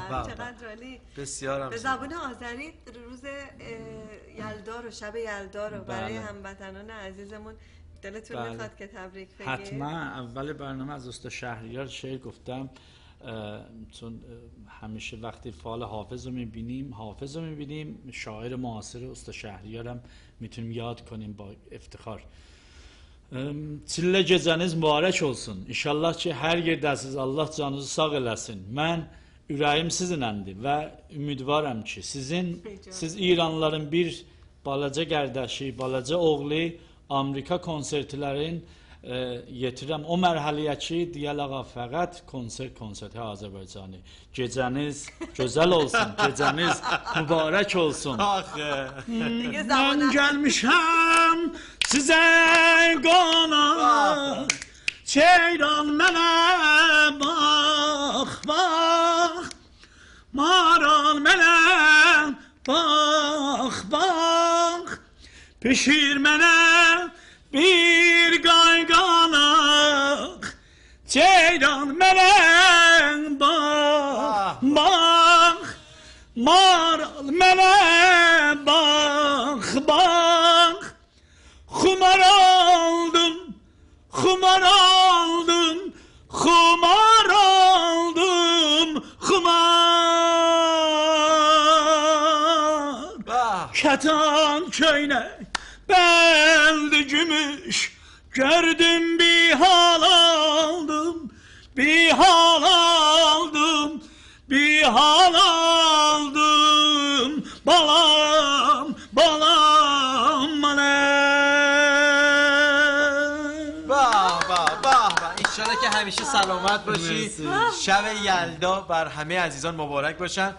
چقدر عالی. بسیار به زبان آذری روز یلدا رو، شب یلدا رو برای هموطنان عزیزمون دلتون میخواد که تبریک بگید؟ حتما. اول برنامه از استاد شهریار شعر گفتم، چون همیشه وقتی فعال حافظ رو میبینیم شاعر معاصر استاد شهریار هم میتونیم یاد کنیم با افتخار. Çillə gecəniz mübarək olsun. İnşallah ki, hər yerdəsiniz. Allah canınızı sağ eləsin. Mən ürəyim sizinlədir və ümidvaram ki, siz İranlıların bir balaca qardaşı, balaca oğlu Amerika konsertlərin yetirəm o mərhələyə ki, deyəl ağa fəqət konserti Azərbaycanı. Gecəniz gözəl olsun, gecəniz mübarək olsun. Mən gəlmişəm sizə qonaq, Ceyran mənə bax, bax, maral mənə bax, bax, pişir mənə bir qayğanaq, Ceyran mənə bax, bax, maral mənə bax, bax, xumar aldım, xumar aldım, xumar aldım, xumar. Kətan köynək bəldi gümüş, gördüm bir hal aldım, bir hal aldım, bir hal aldım, balam, balam منم. انشالله که همیشه سلامت باشی. شب یلدا بر همه عزیزان مبارک باشن.